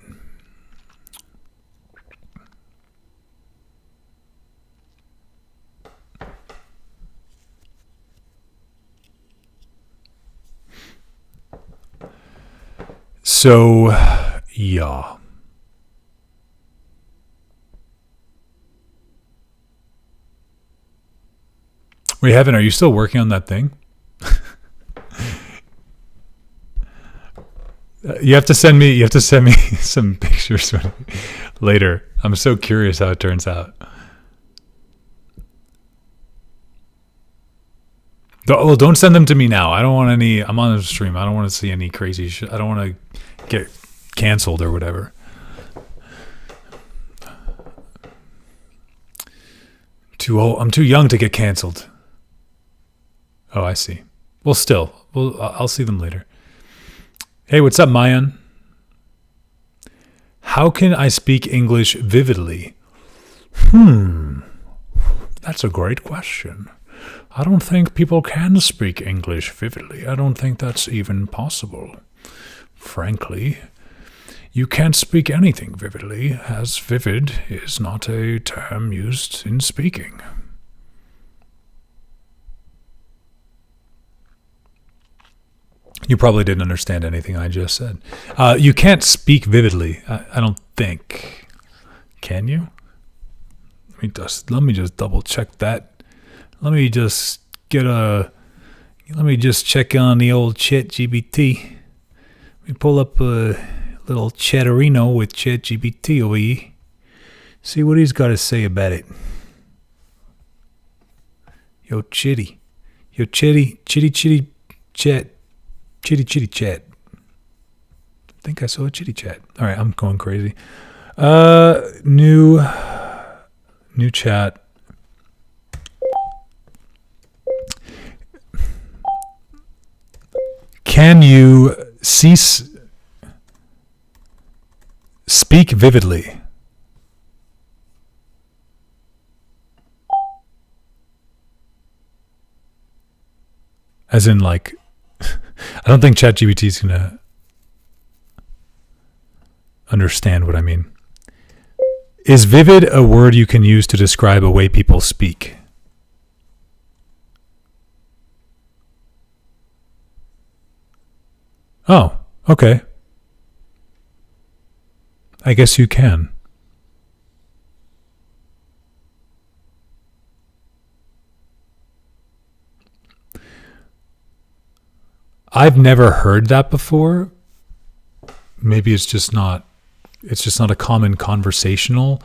So, yeah. Wait, Heaven, are you still working on that thing? You have to send me some pictures later. I'm so curious how it turns out. Well, don't send them to me now. I don't want any. I'm on the stream. I don't want to see any crazy shit. I don't want to get canceled or whatever. I'm too young to get canceled. Oh, I see. Well, still, I'll see them later. Hey, what's up, Mayan? How can I speak English vividly? That's a great question. I don't think people can speak English vividly. I don't think that's even possible. Frankly, you can't speak anything vividly, as vivid is not a term used in speaking. You probably didn't understand anything I just said. You can't speak vividly, I don't think. Can you? Let me just double check that. Let me just check on the old ChatGPT. Let me pull up a little chatterino with ChatGPT over here. See what he's got to say about it. Yo, chitty chat. Chitty chat. I think I saw a chitty chat. All right, I'm going crazy. New chat. Can you speak vividly? As in, like, I don't think ChatGPT is going to understand what I mean. Is vivid a word you can use to describe a way people speak? Oh, okay. I guess you can. I've never heard that before. Maybe it's just not a common conversational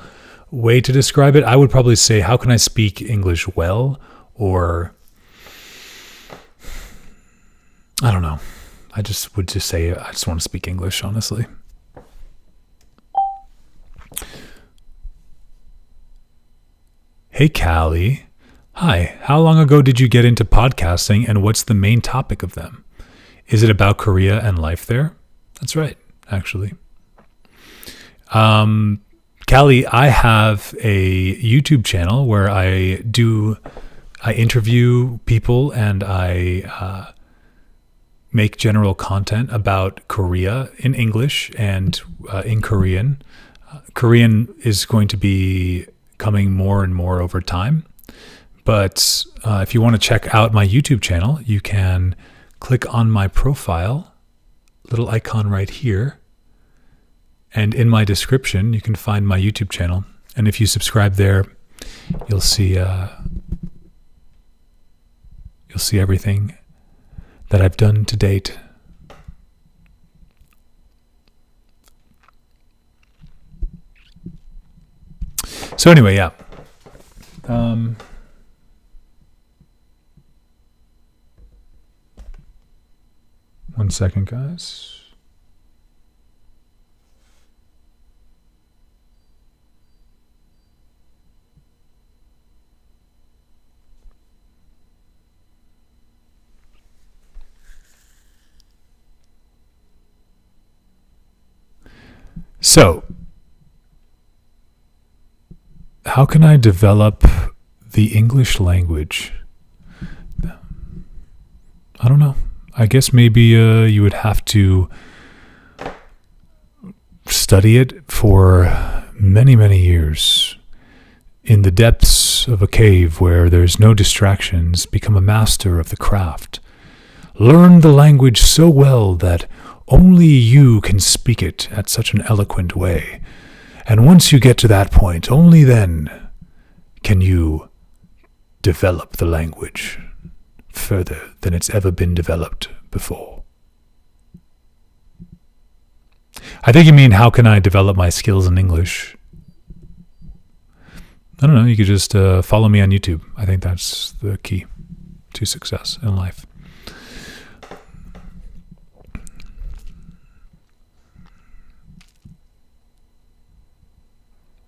way to describe it. I would probably say, how can I speak English well? Or I don't know. I just would just say I just want to speak English, honestly. Hey, Callie. Hi, how long ago did you get into podcasting and what's the main topic of them? Is it about Korea and life there? That's right, actually. Callie, I have a YouTube channel where I interview people and I make general content about Korea in English and in Korean. Korean is going to be coming more and more over time. But if you want to check out my YouTube channel, you can click on my profile, little icon right here. And in my description, you can find my YouTube channel. And if you subscribe there, you'll see everything that I've done to date. So anyway, yeah. One second, guys. So, how can I develop the English language? I don't know. I guess maybe you would have to study it for many, many years. In the depths of a cave where there's no distractions, become a master of the craft. Learn the language so well that only you can speak it at such an eloquent way. And once you get to that point, only then can you develop the language further than it's ever been developed before. I think you mean, how can I develop my skills in English? I don't know, you could just follow me on YouTube. I think that's the key to success in life.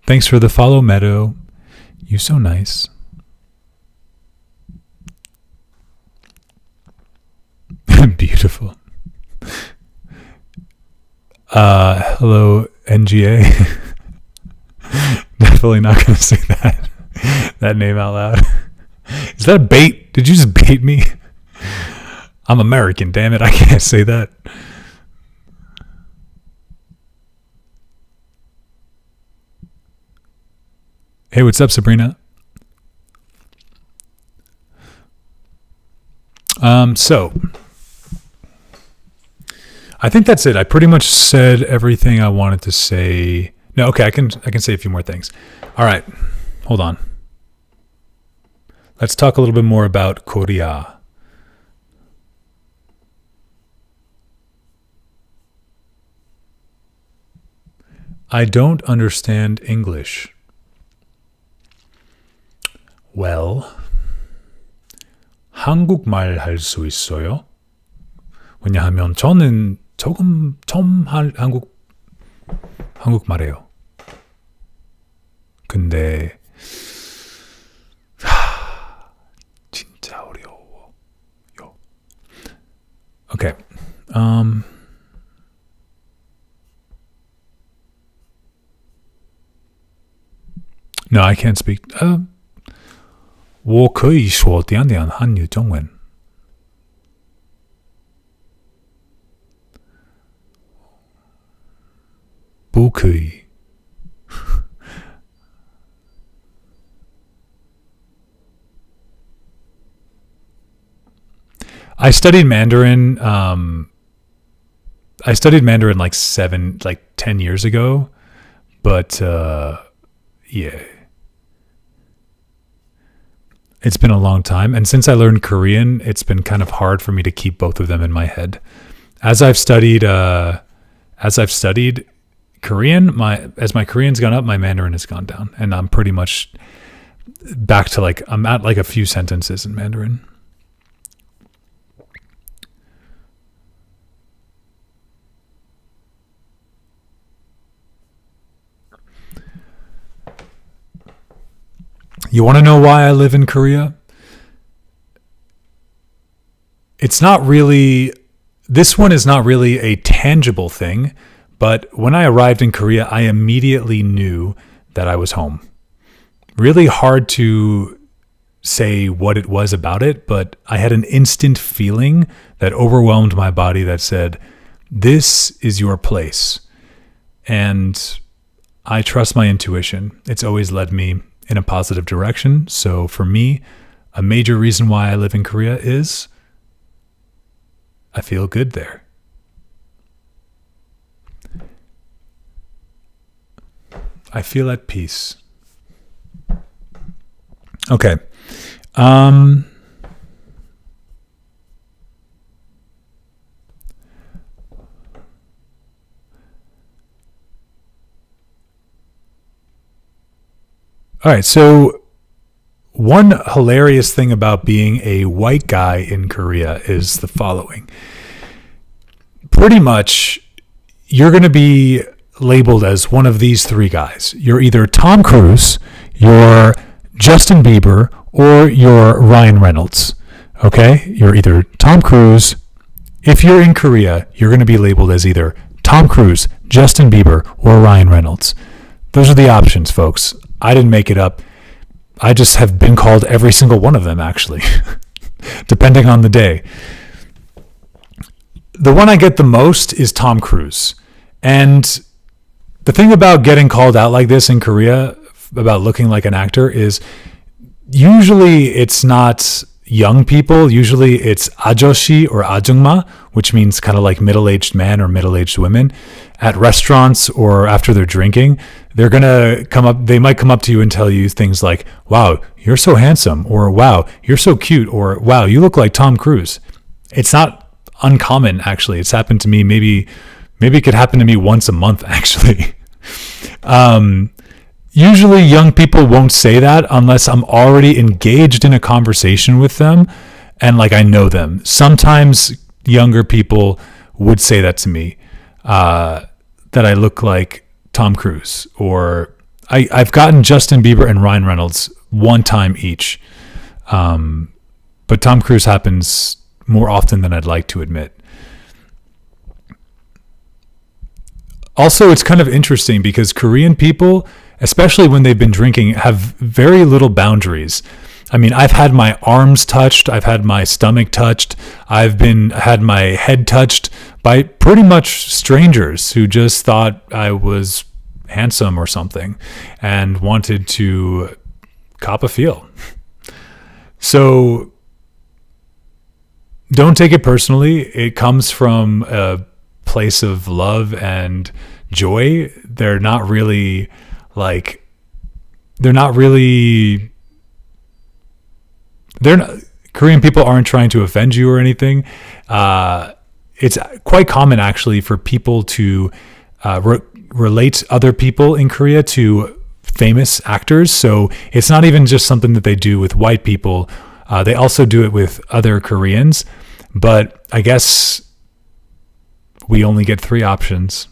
Thanks for the follow, Meadow. You so nice. Beautiful. Hello, NGA. Definitely not going to say that name out loud. Is that a bait? Did you just bait me? I'm American, damn it. I can't say that. Hey, what's up, Sabrina? So I think that's it. I pretty much said everything I wanted to say. No, okay, I can say a few more things. All right, hold on. Let's talk a little bit more about Korea. I don't understand English. Well, 한국말 할 수 있어요? 왜냐하면 저는 조금 좀 한국말해요. 근데 진짜 어려워요. Okay. No, I can't speak. 我可以说点点汉语中文.不可以. I studied Mandarin. I studied Mandarin like 10 years ago, but yeah, it's been a long time. And since I learned Korean, it's been kind of hard for me to keep both of them in my head. As I've studied Korean, as my Korean's gone up, my Mandarin has gone down, and I'm pretty much back to I'm at like a few sentences in Mandarin. You want to know why I live in Korea? This one is not really a tangible thing, but when I arrived in Korea, I immediately knew that I was home. Really hard to say what it was about it, but I had an instant feeling that overwhelmed my body that said, this is your place. And I trust my intuition. It's always led me in a positive direction. So for me, a major reason why I live in Korea is I feel good there. I feel at peace. Okay. All right, so one hilarious thing about being a white guy in Korea is the following. Pretty much, you're going to be labeled as one of these three guys. You're either Tom Cruise, you're Justin Bieber, or you're Ryan Reynolds. Okay? You're either Tom Cruise. If you're in Korea, you're going to be labeled as either Tom Cruise, Justin Bieber, or Ryan Reynolds. Those are the options, folks. I didn't make it up. I just have been called every single one of them, actually, depending on the day. The one I get the most is Tom Cruise. And the thing about getting called out like this in Korea, about looking like an actor, is usually it's not young people. Usually it's ajoshi or ajungma, which means kind of like middle-aged men or middle-aged women. At restaurants or after they're drinking, they're going to come up, they might come up to you and tell you things like, wow, you're so handsome, or wow, you're so cute, or wow, you look like Tom Cruise. It's not uncommon, actually. It's happened to me, maybe it could happen to me once a month, actually. Usually young people won't say that unless I'm already engaged in a conversation with them and I know them. Sometimes younger people would say that to me, that I look like Tom Cruise, or I've gotten Justin Bieber and Ryan Reynolds one time each. But Tom Cruise happens more often than I'd like to admit. Also, it's kind of interesting because Korean people, especially when they've been drinking, have very little boundaries. I mean, I've had my arms touched, I've had my stomach touched, had my head touched by pretty much strangers who just thought I was handsome or something and wanted to cop a feel. So don't take it personally. It comes from a place of love and joy. Korean people aren't trying to offend you or anything. It's quite common actually for people to relate other people in Korea to famous actors. So it's not even just something that they do with white people. They also do it with other Koreans. But I guess we only get three options.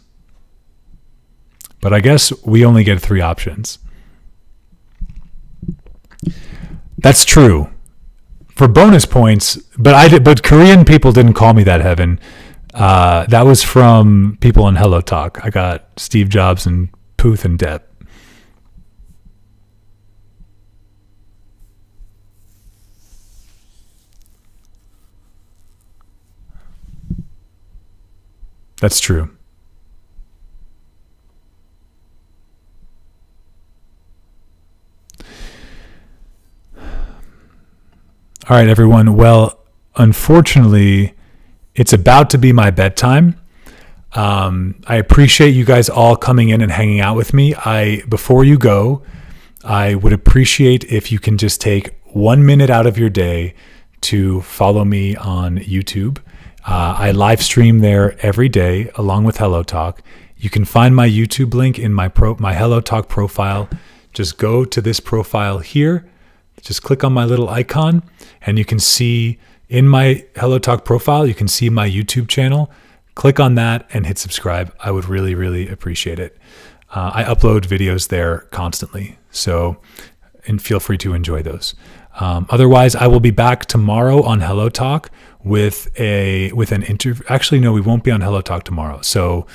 That's true. For bonus points, but Korean people didn't call me that, Heaven. That was from people on Hello Talk. I got Steve Jobs and Puth and Deb. That's true. All right, everyone. Well, unfortunately, it's about to be my bedtime. I appreciate you guys all coming in and hanging out with me. Before you go, I would appreciate if you can just take 1 minute out of your day to follow me on YouTube. I live stream there every day along with Hello Talk. You can find my YouTube link in my Hello Talk profile. Just go to this profile here. Just click on my little icon and you can see in my Hello Talk profile, you can see my YouTube channel. Click on that and hit subscribe. I would really, really appreciate it. I upload videos there constantly, and feel free to enjoy those. Otherwise, I will be back tomorrow on Hello Talk with an interview. Actually, no, we won't be on Hello Talk tomorrow. So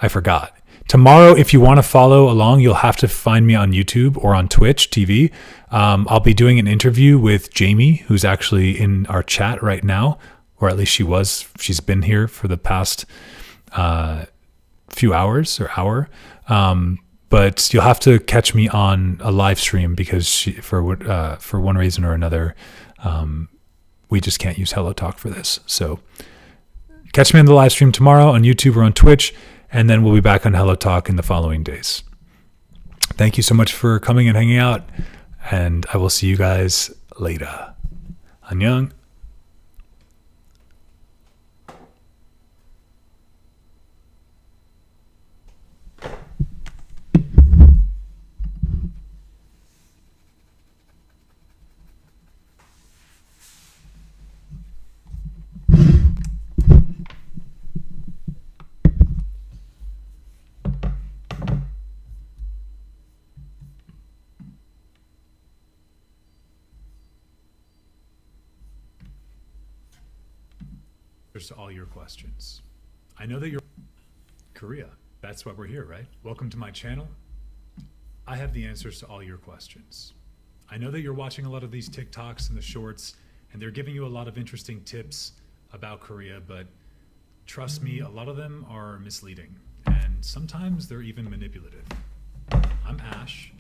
I forgot. Tomorrow, if you want to follow along, you'll have to find me on YouTube or on Twitch TV. I'll be doing an interview with Jamie, who's actually in our chat right now, or at least she was. She's been here for the past few hours or hour. But you'll have to catch me on a live stream because for one reason or another, we just can't use Hello Talk for this. So catch me on the live stream tomorrow on YouTube or on Twitch, and then we'll be back on Hello Talk in the following days. Thank you so much for coming and hanging out, and I will see you guys later. Annyeong. To all your questions. I know that you're Korea. That's why we're here, right? Welcome to my channel. I have the answers to all your questions. I know that you're watching a lot of these TikToks and the shorts, and they're giving you a lot of interesting tips about Korea, but trust me, a lot of them are misleading, and sometimes they're even manipulative. I'm Ash.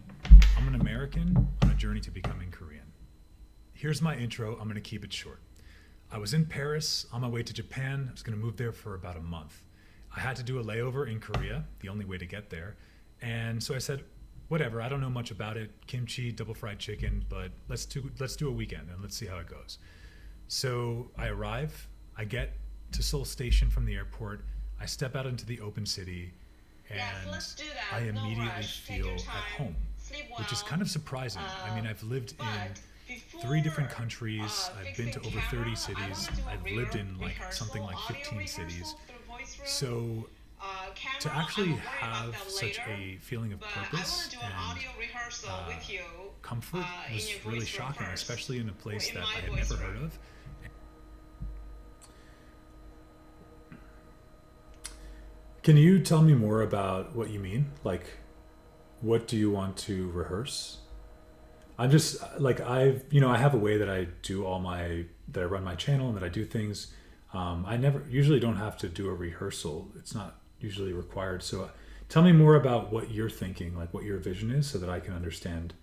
I'm an American on a journey to becoming Korean. Here's my intro. I'm going to keep it short. I was in Paris on my way to Japan. I was going to move there for about a month. I had to do a layover in Korea, the only way to get there. And so I said, whatever, I don't know much about it. Kimchi, double fried chicken, but let's do a weekend and let's see how it goes. So I arrive, I get to Seoul Station from the airport. I step out into the open city and I immediately feel at home, which is kind of surprising. I mean, I've lived in 3 different countries. I've been to over 30 cities. I've lived in something like 15 cities. So to actually have such a feeling of purpose and comfort was really shocking, especially in a place that I had never heard of. Can you tell me more about what you mean? Like, what do you want to rehearse? I'm just I have a way that I do that I run my channel and that I do things. I usually don't have to do a rehearsal. It's not usually required. So tell me more about what you're thinking, like what your vision is, so that I can understand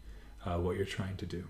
what you're trying to do.